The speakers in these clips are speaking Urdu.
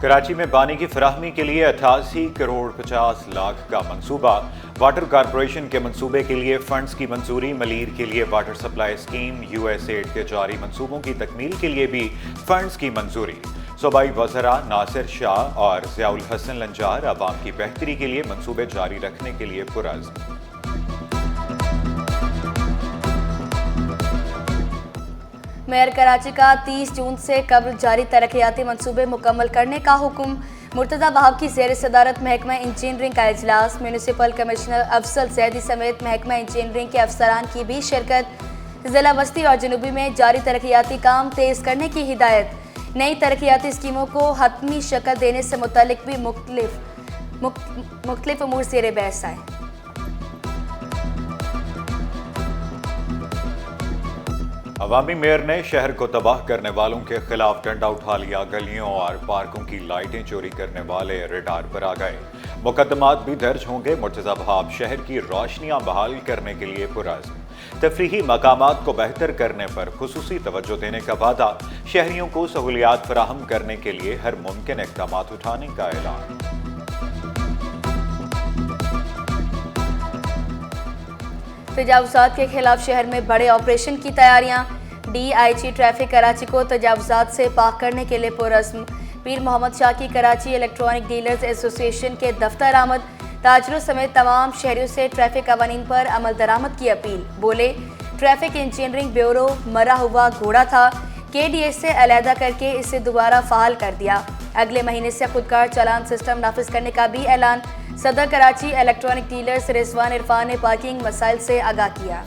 کراچی میں پانی کی فراہمی کے لیے 88 کروڑ 50 لاکھ کا منصوبہ۔ واٹر کارپوریشن کے منصوبے کے لیے فنڈز کی منظوری۔ ملیر کے لیے واٹر سپلائی اسکیم USAID کے جاری منصوبوں کی تکمیل کے لیے بھی فنڈز کی منظوری۔ صوبائی وزراء ناصر شاہ اور ضیاء الحسن لنجار عوام کی بہتری کے لیے منصوبے جاری رکھنے کے لیے پرعزم۔ میئر کراچی کا 30 جون سے قبل جاری ترقیاتی منصوبے مکمل کرنے کا حکم۔ مرتضی بہاؤ کی زیر صدارت محکمہ انجینئرنگ کا اجلاس۔ میونسپل کمشنر افضل زیدی سمیت محکمہ انجینئرنگ کے افسران کی بھی شرکت۔ ضلع وسطی اور جنوبی میں جاری ترقیاتی کام تیز کرنے کی ہدایت۔ نئی ترقیاتی اسکیموں کو حتمی شکل دینے سے متعلق بھی مختلف امور زیر بحث آئے۔ عوامی میئر نے شہر کو تباہ کرنے والوں کے خلاف ڈنڈا اٹھا لیا۔ گلیوں اور پارکوں کی لائٹیں چوری کرنے والے ریڈار پر آ گئے۔ مقدمات بھی درج ہوں گے۔ مرتضی بہاؤ شہر کی روشنیاں بحال کرنے کے لیے پرعزم۔ تفریحی مقامات کو بہتر کرنے پر خصوصی توجہ دینے کا وعدہ۔ شہریوں کو سہولیات فراہم کرنے کے لیے ہر ممکن اقدامات اٹھانے کا اعلان۔ تجاوزات کے خلاف شہر میں بڑے آپریشن کی تیاریاں۔ DIG ٹریفک کراچی کو تجاوزات سے پاک کرنے کے لیے پرعزم۔ پیر محمد شاہ کی کراچی الیکٹرانک ڈیلرز ایسوسی ایشن کے دفتر آمد۔ تاجروں سمیت تمام شہریوں سے ٹریفک قوانین پر عمل درآمد کی اپیل۔ بولے ٹریفک انجینئرنگ بیورو مرا ہوا گھوڑا تھا، KDA سے علیحدہ کر کے اسے دوبارہ فعال کر دیا۔ اگلے مہینے سے خودکار چالان سسٹم نافذ کرنے کا بھی اعلان۔ صدر کراچی الیکٹرانک ڈیلرز رضوان عرفان نے پارکنگ مسائل سے آگاہ کیا۔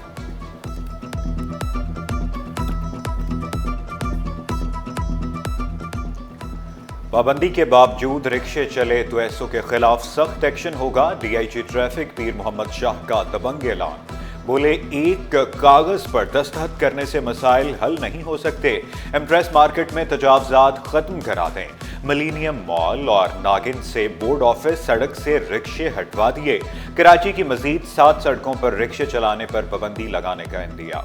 پابندی کے باوجود رکشے چلے تو ایسو کے خلاف سخت ایکشن ہوگا۔ DIG ٹریفک پیر محمد شاہ کا دبنگ اعلان۔ بولے ایک کاغذ پر دستخط کرنے سے مسائل حل نہیں ہو سکتے۔ ایمپریس مارکیٹ میں تجاوزات ختم کرا دیں۔ ملینیم مال اور ناگن سے بورڈ آفس سڑک سے رکشے ہٹوا دیے۔ کراچی کی مزید 7 سڑکوں پر رکشے چلانے پر پابندی لگانے کا عندیہ۔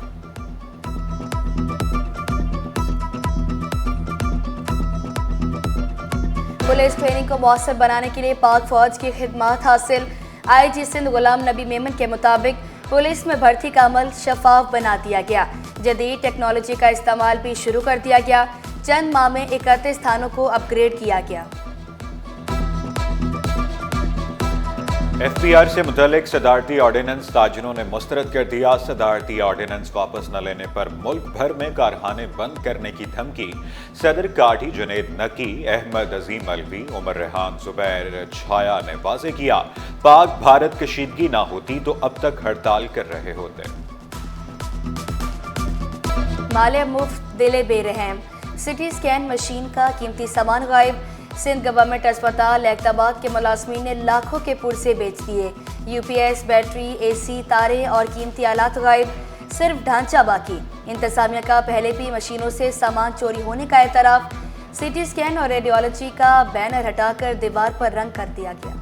پولیس ٹریننگ کو مؤثر بنانے کے لیے پاک فوج کی خدمات حاصل۔ IG سندھ غلام نبی میمن کے مطابق پولیس میں بھرتی کا عمل شفاف بنا دیا گیا۔ جدید ٹیکنالوجی کا استعمال بھی شروع کر دیا گیا۔ چند ماہ میں 31 تھانوں کو اپ گریڈ کیا گیا۔ FBR سے متعلق صدارتی آرڈیننس تاجروں نے مسترد کر دیا۔ صدارتی آرڈیننس واپس نہ لینے پر ملک بھر میں کارخانے بند کرنے کی دھمکی۔ صدر کاٹھی جنید نقی، احمد عظیم الوی، عمر ریحان، زبیر چھایا نے واضح کیا، پاک بھارت کشیدگی نہ ہوتی تو اب تک ہڑتال کر رہے ہوتے۔ مالیہ مفت دل بے رحم۔ سٹی سکین مشین کا قیمتی سامان غائب۔ سندھ گورنمنٹ اسپتال ایکتاباد کے ملازمین نے لاکھوں کے پرزے بیچ دیے۔ UPS، بیٹری، AC، تاریں اور قیمتی آلات غائب، صرف ڈھانچہ باقی۔ انتظامیہ کا پہلے بھی مشینوں سے سامان چوری ہونے کا اعتراف۔ CT سکین اور ریڈیولوجی کا بینر ہٹا کر دیوار پر رنگ کر دیا گیا۔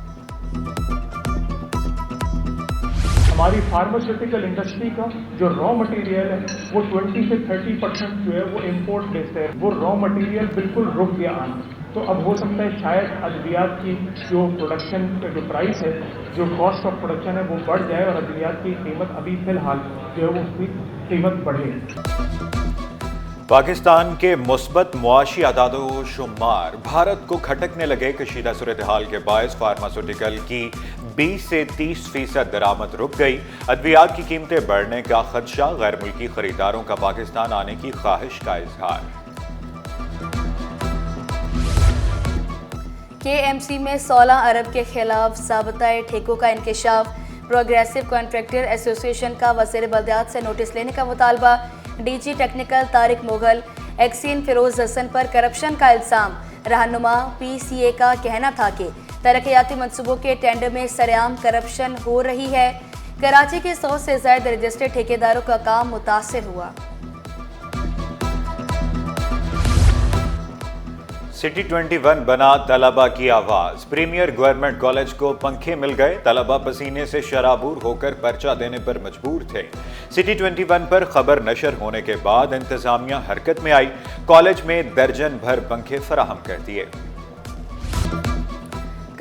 ہماری فارماسیوٹیکل انڈسٹری کا جو را مٹیریل ہے وہ 20 سے 30% جو ہے وہ امپورٹ بیسڈ ہے۔ وہ را مٹیریل بالکل رک گیا آنا، تو اب ہو سکتا ہے شاید ادویات کی جو پروڈکشن کا جو پرائس ہے، جو کاسٹ آف پروڈکشن ہے وہ بڑھ جائے اور ادویات کی قیمت ابھی فی الحال جو ہے وہ اس کی قیمت بڑھے۔ پاکستان کے مثبت معاشی اعداد و شمار بھارت کو کھٹکنے لگے۔ کشیدہ صورتحال کے باعث فارماسیوٹیکل کی 20 سے 30% درآمد رک گئی۔ ادویات کی قیمتیں بڑھنے کا خدشہ۔ غیر ملکی خریداروں کا پاکستان آنے کی خواہش کا اظہار۔ KMC میں 16 ارب کے خلاف ضابطۂ ٹھیکوں کا انکشاف۔ پروگریسو کنٹریکٹر ایسوسی ایشن کا وزیر بلدیات سے نوٹس لینے کا مطالبہ۔ DG technical Tariq Mughal, XEN Feroz Hassan پر کرپشن کا الزام۔ رہنما PCA کا کہنا تھا کہ ترقیاتی منصوبوں کے ٹینڈر میں سرعام کرپشن ہو رہی ہے۔ کراچی کے 100 سے زائد رجسٹرڈ ٹھیکیداروں کا کام متاثر ہوا۔ سٹی 21 بنا طلبہ کی آواز۔ پریمیئر گورنمنٹ کالج کو پنکھے مل گئے۔ طلبہ پسینے سے شرابور ہو کر پرچہ دینے پر مجبور تھے۔ سٹی 21 پر خبر نشر ہونے کے بعد انتظامیہ حرکت میں آئی۔ کالج میں درجن بھر پنکھے فراہم کر دیے۔